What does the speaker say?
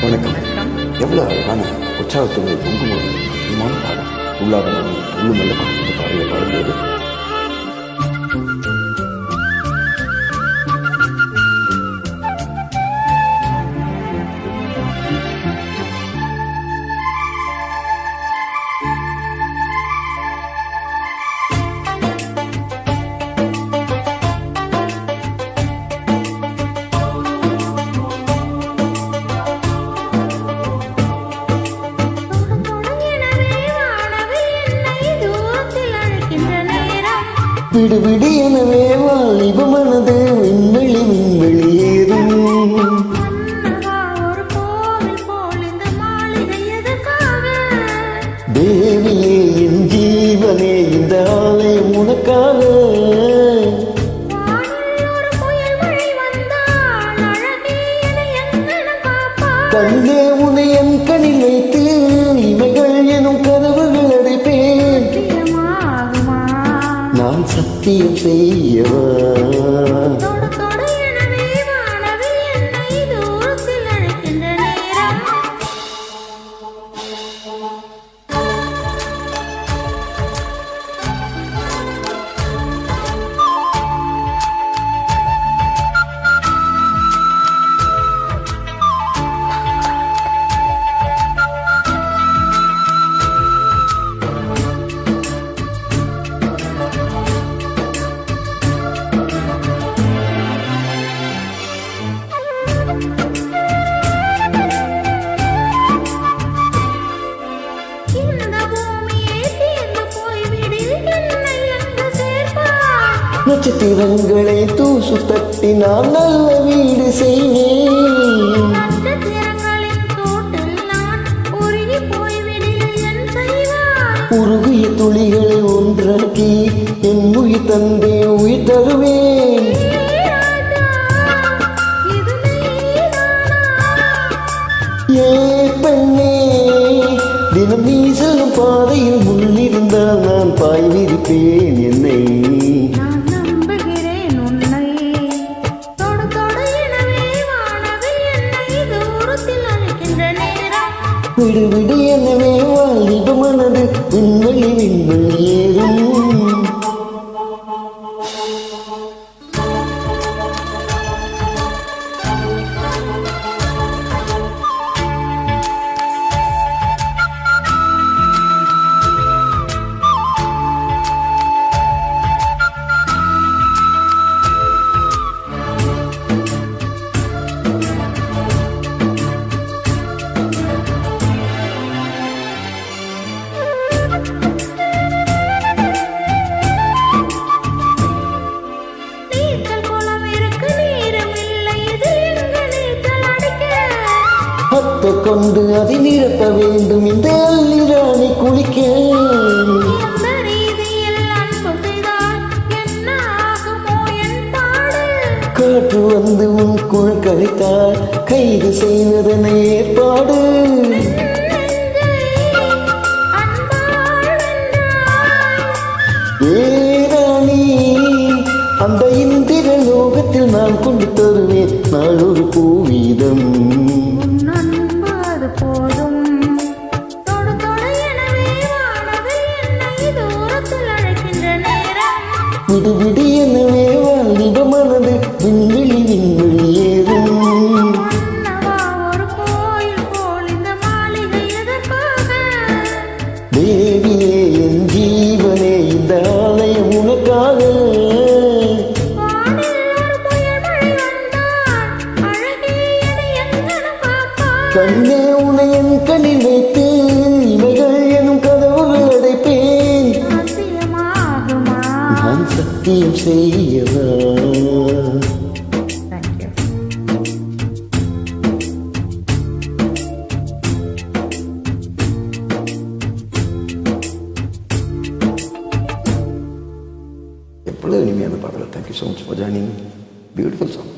வணக்கம். எவ்வளோ அழகான உற்சாகத்தோடு பொங்கும் ஒரு முக்கியமான பாடம் உள்ளாக உள்ளுமல்ல பாடத்தை பாடலை பாடும்போது விடு விடு எனவே வாலிப மனது விண்வெளி ஏறும். தேவியே என் ஜீவனே இந்த ஆலயம் உனக்காக. கண்ணே உனை என் கண்ணில் வைத்து இமைகள் எனும் கதவுகள் அடைப்பேன். நான் சத்தியம் செய்யவா நட்சத்திரங்களை தூசு தட்டி நான் நல்ல வீடு செய்வேன். உருகிய துளிகளை ஒன்றாக்கி என் உயிர் தந்தே உயிர் தருவேன். ஏ பெண்ணே தினம் நீ செல்லும் பாதையில் முன்னிருந்தால் நான் பாய் விரிப்பேன் என்னை. விடு விடு எனவே வாலிப மனது விண்வெளி ஏறும். கொண்டு அதை நிரப்ப வேண்டும் இந்த அள்ளிராணி குளிக்க. காற்று வந்து உன் குழல் கழித்தால் கைது செய்வதென ஏற்பாடு. ஏராணி அந்த இந்திர லோகத்தில் நான் கொண்டு தருவேன் நாள் ஒரு பூவீதம். விடு விடு எனவே வாலிப மனது விண்வெளி ஏறும். தேவியே என் ஜீவனே இந்த ஆலயம் உனக்காக. கண்ணே உனை என் கண்ணில் வைத்து இமைகள் எனும் கதவுகள் அடைப்பேன். நான் சத்தியம் செய்யவா. எவ்வளவு இனிமையான பாடல். Thank you so much for joining. Beautiful song.